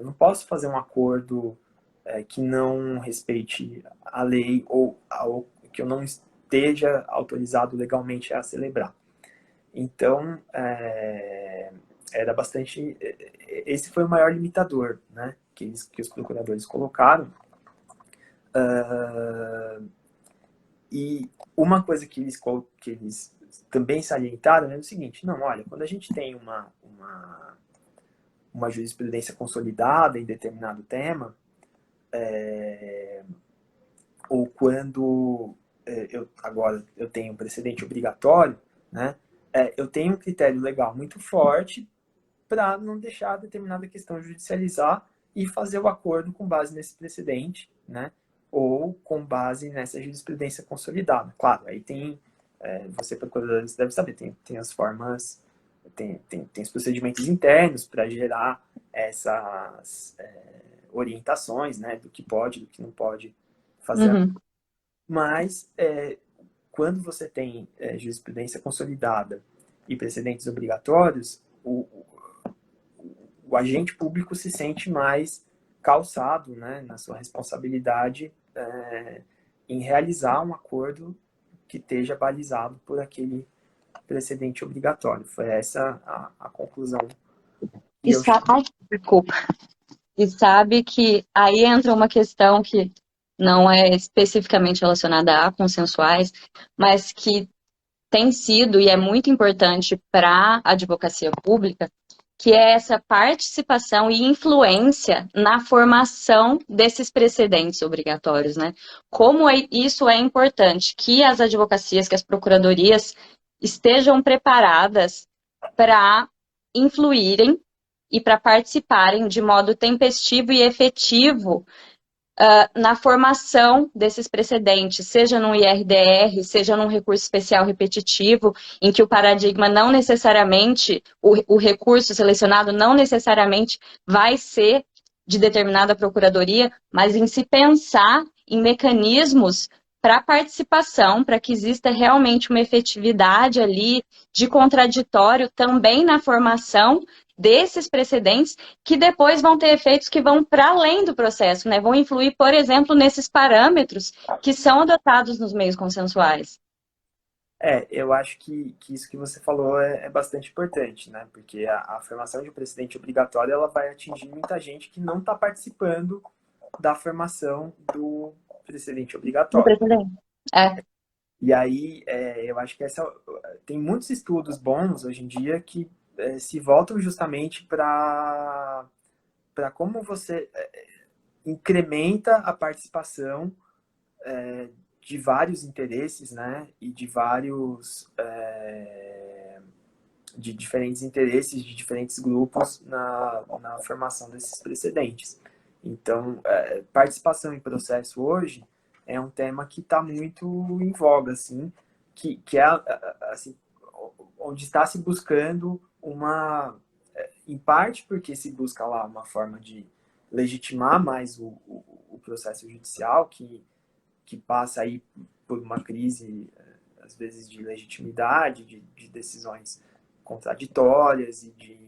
não posso fazer um acordo que não respeite a lei ou que eu não esteja autorizado legalmente a celebrar. Então, era bastante... Esse foi o maior limitador, né, que os procuradores colocaram. E uma coisa que eles também salientaram é o seguinte, não, olha, quando a gente tem uma jurisprudência consolidada em determinado tema, ou quando agora eu tenho um precedente obrigatório, né, eu tenho um critério legal muito forte para não deixar determinada questão judicializar e fazer o acordo com base nesse precedente, né, ou com base nessa jurisprudência consolidada. Claro, aí tem, você procurador deve saber, tem as formas, tem os procedimentos internos para gerar essas orientações, né, do que pode, do que não pode fazer. Uhum. Mas, quando você tem jurisprudência consolidada e precedentes obrigatórios, o agente público se sente mais calçado, né, na sua responsabilidade em realizar um acordo que esteja balizado por aquele precedente obrigatório. Foi essa a conclusão. Desculpa. E sabe que aí entra uma questão que não é especificamente relacionada a consensuais, mas que tem sido e é muito importante para a advocacia pública, que é essa participação e influência na formação desses precedentes obrigatórios, né? Como isso é importante, que as advocacias, que as procuradorias estejam preparadas para influírem e para participarem de modo tempestivo e efetivo na formação desses precedentes, seja no IRDR, seja num recurso especial repetitivo, em que o paradigma não necessariamente, o recurso selecionado não necessariamente vai ser de determinada procuradoria, mas em se pensar em mecanismos para participação, para que exista realmente uma efetividade ali de contraditório também na formação desses precedentes que depois vão ter efeitos que vão para além do processo, né? Vão influir, por exemplo, nesses parâmetros que são adotados nos meios consensuais. Eu acho que isso que você falou é bastante importante, né? Porque a formação de um precedente obrigatório ela vai atingir muita gente que não está participando da formação do precedente Do obrigatório. precedente. É. E aí, eu acho que tem muitos estudos bons hoje em dia que se voltam justamente para como você incrementa a participação de vários interesses, né? E de vários de diferentes interesses, de diferentes grupos na formação desses precedentes. Então, participação em processo hoje é um tema que está muito em voga, assim, que é assim, onde está se buscando em parte porque se busca lá uma forma de legitimar mais o processo judicial, que passa aí por uma crise, às vezes, de legitimidade, de decisões contraditórias e de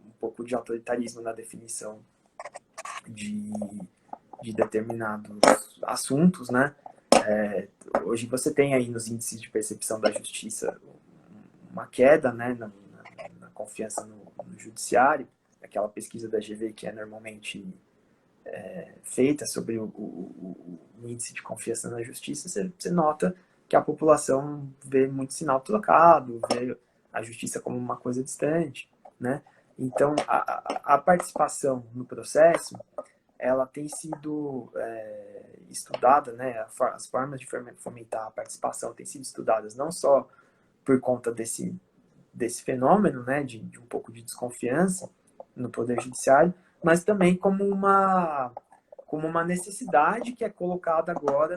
um pouco de autoritarismo na definição de, de determinados assuntos, né? Hoje você tem aí nos índices de percepção da justiça uma queda, né, na confiança no judiciário, aquela pesquisa da GV que é normalmente feita sobre o índice de confiança na justiça, você nota que a população vê muito sinal trocado, vê a justiça como uma coisa distante, né? Então, a participação no processo, ela tem sido estudada, né? As formas de fomentar a participação têm sido estudadas não só por conta desse fenômeno, né? De um pouco de desconfiança no Poder Judiciário, mas também como uma necessidade que é colocada agora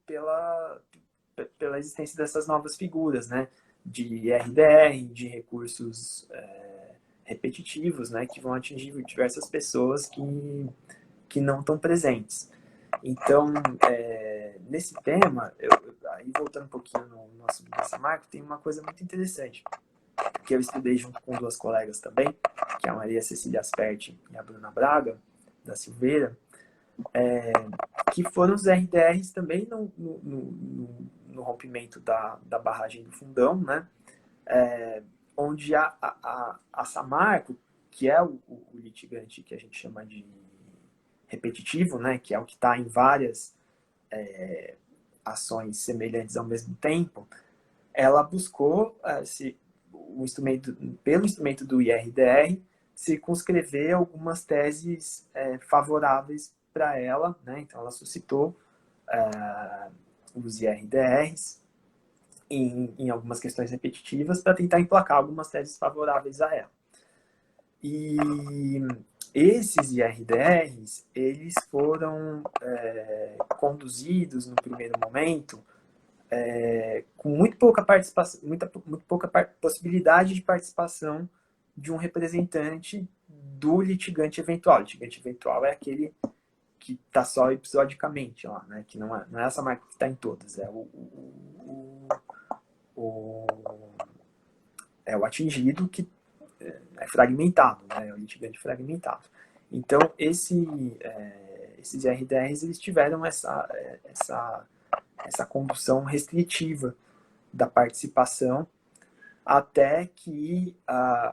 pela existência dessas novas figuras, né? De RDR, de recursos repetitivos, né? Que vão atingir diversas pessoas que não estão presentes. Então, nesse tema, aí voltando um pouquinho no nosso Marco, tem uma coisa muito interessante, que eu estudei junto com duas colegas também, que é a Maria Cecília Asperti e a Bruna Braga, da Silveira, que foram os RDRs também no rompimento da barragem do Fundão, né? Onde a Samarco, que é o litigante que a gente chama de repetitivo, né? Que é o que está em várias ações semelhantes ao mesmo tempo, ela buscou pelo instrumento do IRDR, circunscrever algumas teses favoráveis para ela, né? Então ela suscitou os IRDRs em algumas questões repetitivas para tentar emplacar algumas teses favoráveis a ela. E esses IRDRs, eles foram conduzidos no primeiro momento com muito pouca participação, muito pouca possibilidade de participação de um representante do litigante eventual. O litigante eventual é aquele que está só episodicamente lá, né? Que não é essa marca que está em todas, é o atingido que é fragmentado, né? É o litigante fragmentado. Então, esses RDRs, eles tiveram essa condução restritiva da participação, até que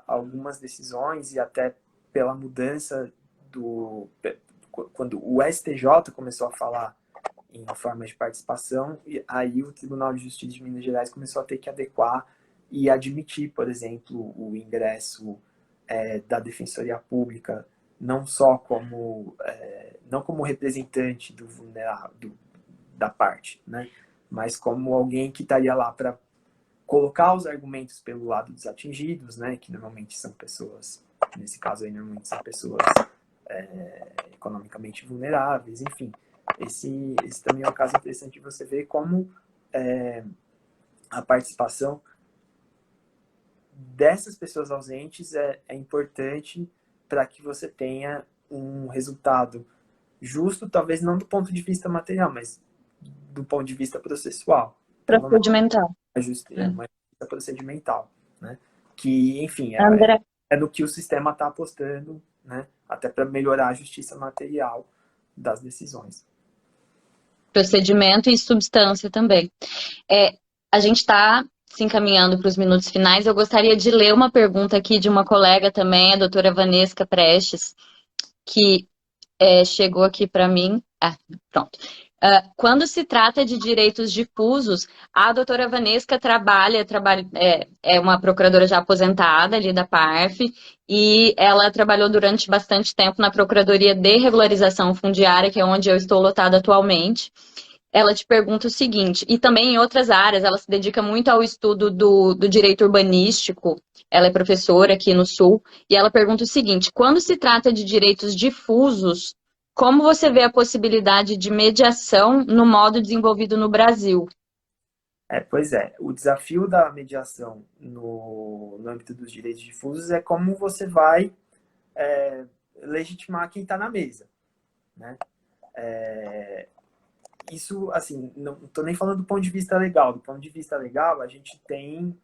algumas decisões e até pela mudança quando o STJ começou a falar em formas de participação, e aí o Tribunal de Justiça de Minas Gerais começou a ter que adequar e admitir, por exemplo, o ingresso da Defensoria Pública não só não como representante do vulnerável, da parte, né? Mas como alguém que estaria lá para colocar os argumentos pelo lado dos atingidos, né? Que normalmente são pessoas, nesse caso aí, normalmente são pessoas economicamente vulneráveis, enfim. Esse também é um caso interessante de você ver como a participação dessas pessoas ausentes é importante para que você tenha um resultado justo, talvez não do ponto de vista material, mas do ponto de vista processual. Procedimental. Uma justiça procedimental, né? que, enfim, André, é no que o sistema está apostando, né? Até para melhorar a justiça material das decisões. procedimento e substância também. É, a gente está se encaminhando para os minutos finais. Eu gostaria de ler uma pergunta aqui de uma colega também, a doutora Vanesca Prestes, que chegou aqui para mim. Ah, pronto. Quando se trata de direitos difusos, a doutora Vanesca é uma procuradora já aposentada ali da PARF, e ela trabalhou durante bastante tempo na Procuradoria de Regularização Fundiária, que é onde eu estou lotada atualmente. Ela te pergunta o seguinte, e também em outras áreas, ela se dedica muito ao estudo do direito urbanístico, ela é professora aqui no Sul, e ela pergunta o seguinte: quando se trata de direitos difusos, como você vê a possibilidade de mediação no modo desenvolvido no Brasil? Pois é, o desafio da mediação no âmbito dos direitos difusos é como você vai legitimar quem está na mesa, né? Isso, assim, não estou nem falando do ponto de vista legal. Do ponto de vista legal, a gente tem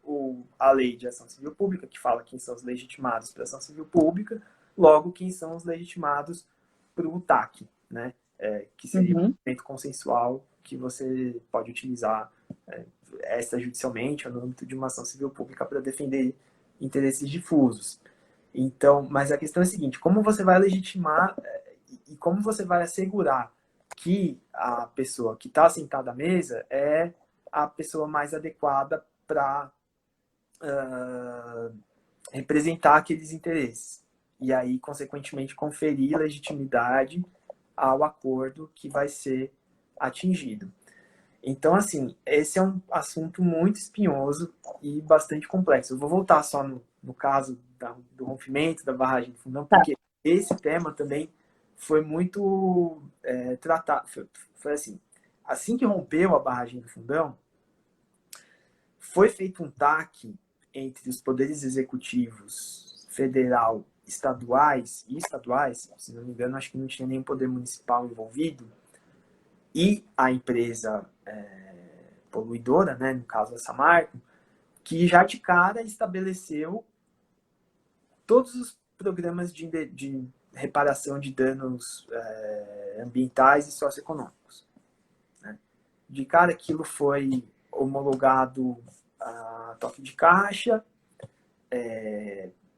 a lei de ação civil pública, que fala quem são os legitimados para ação civil pública, logo quem são os legitimados para o TAC, né? Que seria o documento consensual que você pode utilizar extrajudicialmente ou no âmbito de uma ação civil pública para defender interesses difusos. Então, mas a questão é a seguinte: como você vai legitimar e como você vai assegurar que a pessoa que está sentada à mesa é a pessoa mais adequada para representar aqueles interesses? E aí, consequentemente, conferir legitimidade ao acordo que vai ser atingido. Então, assim, esse é um assunto muito espinhoso e bastante complexo. Eu vou voltar só no caso do rompimento da barragem do Fundão, Tá. porque esse tema também foi muito tratado. Foi assim que rompeu a barragem do Fundão, foi feito um TAC entre os poderes executivos federal, estaduais e estaduais, se não me engano, acho que não tinha nenhum poder municipal envolvido, e a empresa poluidora, né, no caso a Samarco, que já de cara estabeleceu todos os programas de reparação de danos ambientais e socioeconômicos, né? De cara, aquilo foi homologado a toque de caixa,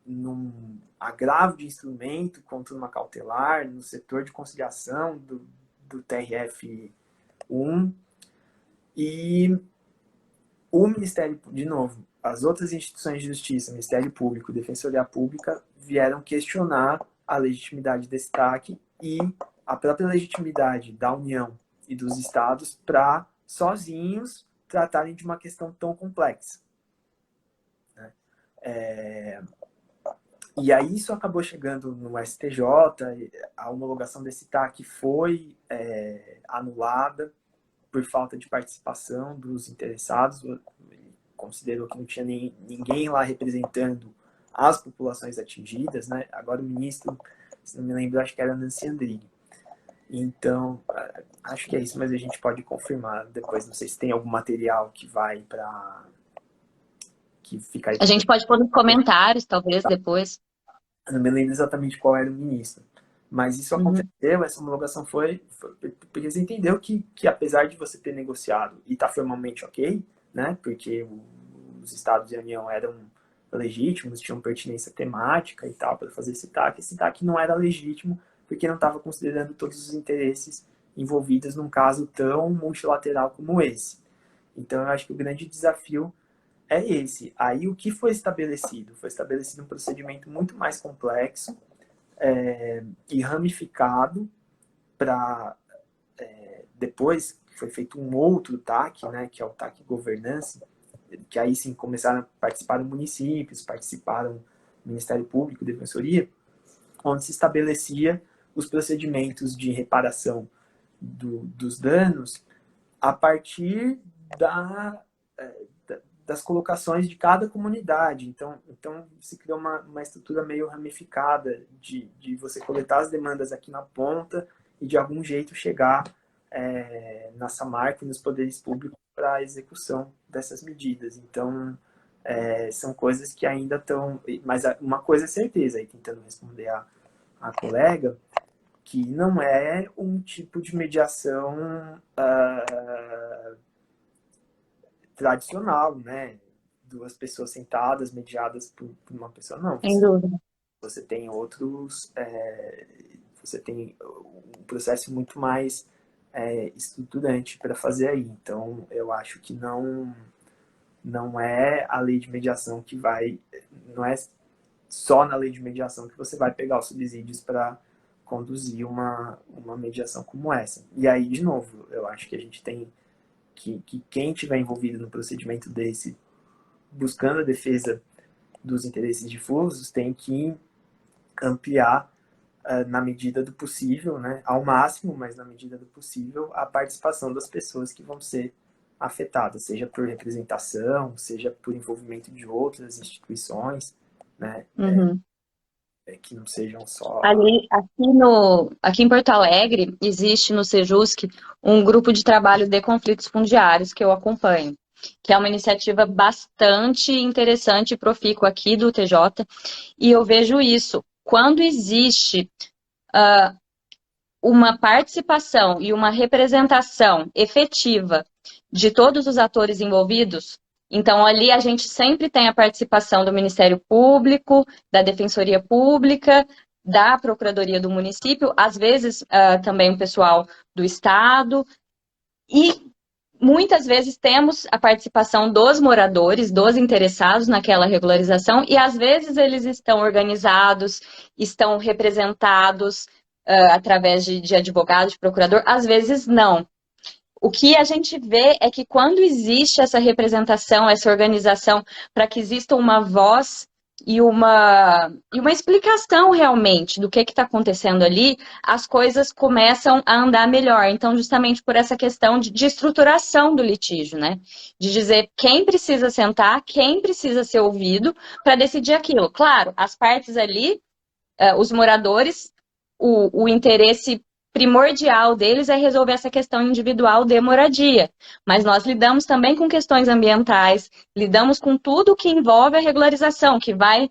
num agravo de instrumento contra uma cautelar, no setor de conciliação do TRF1, e o Ministério, de novo, as outras instituições de justiça, Ministério Público, Defensoria Pública, vieram questionar a legitimidade desse TAC e a própria legitimidade da União e dos estados para, sozinhos, tratarem de uma questão tão complexa. E aí isso acabou chegando no STJ, a homologação desse TAC foi anulada por falta de participação dos interessados. Considerou que não tinha ninguém lá representando as populações atingidas, né? Agora o ministro, se não me lembro, acho que era Nancy Andrighi. Então, acho que é isso, mas a gente pode confirmar depois. Não sei se tem algum material que vai para... que fica aí. A gente pode pôr nos comentários, talvez, depois. Eu não me lembro exatamente qual era o ministro. Mas isso aconteceu, essa homologação foi porque você entendeu que apesar de você ter negociado e estar formalmente ok, né? Porque os estados e a União eram legítimos, tinham pertinência temática e tal para fazer esse TAC não era legítimo porque não estava considerando todos os interesses envolvidos num caso tão multilateral como esse. Então, eu acho que o grande desafio é esse. Aí, o que foi estabelecido? Foi estabelecido um procedimento muito mais complexo e ramificado para depois foi feito um outro TAC, né, que é o TAC Governança, que aí sim começaram a participar municípios, participaram o Ministério Público, Defensoria, onde se estabelecia os procedimentos de reparação dos danos a partir das colocações de cada comunidade. Então se criou uma estrutura meio ramificada de você coletar as demandas aqui na ponta e de algum jeito chegar na Samarco e nos poderes públicos para a execução dessas medidas. Então, são coisas que ainda estão... Mas uma coisa é certeza, aí tentando responder a colega, que não é um tipo de mediação tradicional, né? Duas pessoas sentadas, mediadas por uma pessoa. Não, Sem dúvida. você tem outros... você tem um processo muito mais estruturante para fazer aí. Então, eu acho que não é a lei de mediação que vai... Não é só na lei de mediação que você vai pegar os subsídios para conduzir uma mediação como essa. E aí, de novo, eu acho que a gente tem que quem estiver envolvido no procedimento desse, buscando a defesa dos interesses difusos, tem que ampliar, na medida do possível, né, ao máximo, mas na medida do possível, a participação das pessoas que vão ser afetadas, seja por representação, seja por envolvimento de outras instituições, né, Uhum. que não sejam só... Ali, aqui em Porto Alegre, existe no Sejusc um grupo de trabalho de conflitos fundiários que eu acompanho, que é uma iniciativa bastante interessante e profícua aqui do TJ, e eu vejo isso. Quando existe uma participação e uma representação efetiva de todos os atores envolvidos, então ali a gente sempre tem a participação do Ministério Público, da Defensoria Pública, da Procuradoria do município, às vezes também o pessoal do Estado, e muitas vezes temos a participação dos moradores, dos interessados naquela regularização, e às vezes eles estão organizados, estão representados através de advogado, de procurador, às vezes não. O que a gente vê é que quando existe essa representação, essa organização, para que exista uma voz e uma explicação realmente do que está acontecendo ali, as coisas começam a andar melhor. Então, justamente por essa questão de estruturação do litígio, né? De dizer quem precisa sentar, quem precisa ser ouvido para decidir aquilo. Claro, as partes ali, os moradores, o interesse primordial deles é resolver essa questão individual de moradia. Mas nós lidamos também com questões ambientais, lidamos com tudo que envolve a regularização, que vai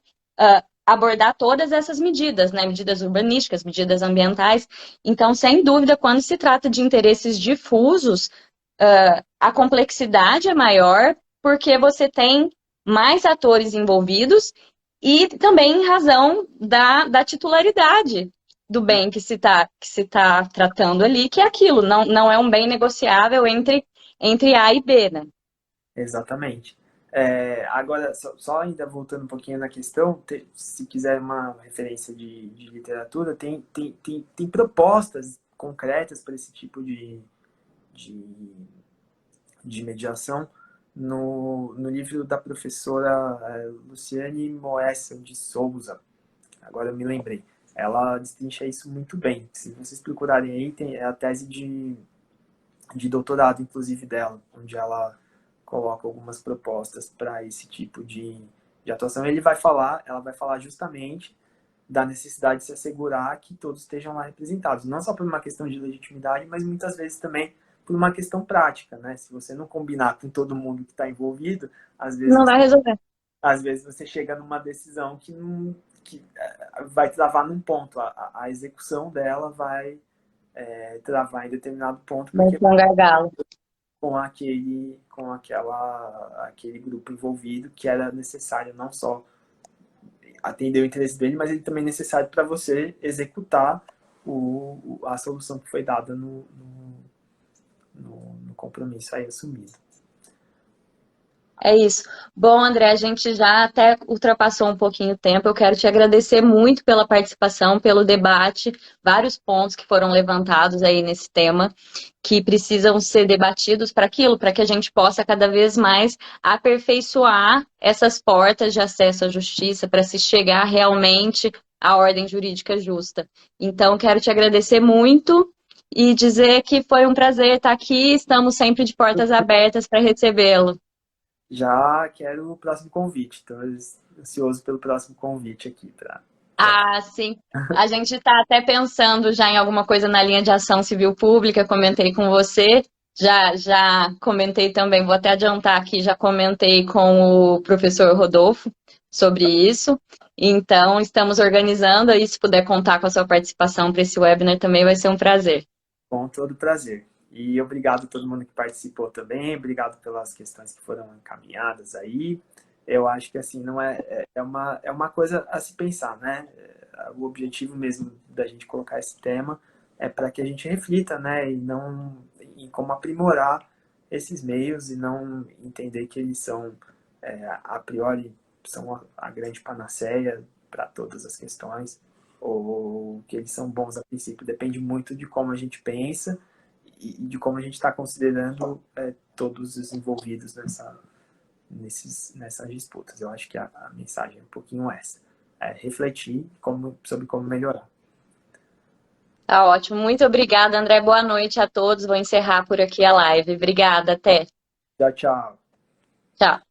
abordar todas essas medidas, né? Medidas urbanísticas, medidas ambientais. Então, sem dúvida, quando se trata de interesses difusos, a complexidade é maior, porque você tem mais atores envolvidos e também em razão da titularidade do bem que se tá tratando ali, que é aquilo, não é um bem negociável entre A e B, né? Exatamente. Agora, só ainda voltando um pouquinho na questão, se quiser uma referência de literatura, tem propostas concretas para esse tipo de, de mediação no livro da professora Luciane Moessa de Souza. Agora eu me lembrei. Ela destrincha isso muito bem. Se vocês procurarem aí, tem a tese de doutorado, inclusive, dela, onde ela coloca algumas propostas para esse tipo de atuação. Ela vai falar justamente da necessidade de se assegurar que todos estejam lá representados. Não só por uma questão de legitimidade, mas muitas vezes também por uma questão prática, né? Se você não combinar com todo mundo que está envolvido, Não vai resolver. às vezes você chega numa decisão que vai travar num ponto. A execução dela vai travar em determinado ponto, Vai porque ser um gargalo. aquele grupo envolvido, que era necessário não só atender o interesse dele, mas ele também é necessário para você executar a solução que foi dada no compromisso aí assumido. É isso. Bom, André, a gente já até ultrapassou um pouquinho o tempo. Eu quero te agradecer muito pela participação, pelo debate, vários pontos que foram levantados aí nesse tema, que precisam ser debatidos para aquilo, para que a gente possa cada vez mais aperfeiçoar essas portas de acesso à justiça, para se chegar realmente à ordem jurídica justa. Então, quero te agradecer muito e dizer que foi um prazer estar aqui. Estamos sempre de portas abertas para recebê-lo. Já quero o próximo convite, estou ansioso pelo próximo convite aqui. Ah, sim. A gente está até pensando já em alguma coisa na linha de ação civil pública, comentei com você. Já comentei também, vou até adiantar aqui, já comentei com o professor Rodolfo sobre isso. Então, estamos organizando aí, se puder contar com a sua participação para esse webinar também vai ser um prazer. Com todo prazer. E obrigado a todo mundo que participou também, obrigado pelas questões que foram encaminhadas aí. Eu acho que assim não é uma coisa a se pensar, né? O objetivo mesmo da gente colocar esse tema é para que a gente reflita, né, e não em como aprimorar esses meios e não entender que eles são a priori são a grande panaceia para todas as questões ou que eles são bons a princípio. Depende muito de como a gente pensa e de como a gente está considerando todos os envolvidos nessas disputas. Eu acho que a mensagem é um pouquinho essa. É refletir sobre como melhorar. Tá ótimo. Muito obrigada, André. Boa noite a todos. Vou encerrar por aqui a live. Obrigada, até. Tchau, tchau. Tchau.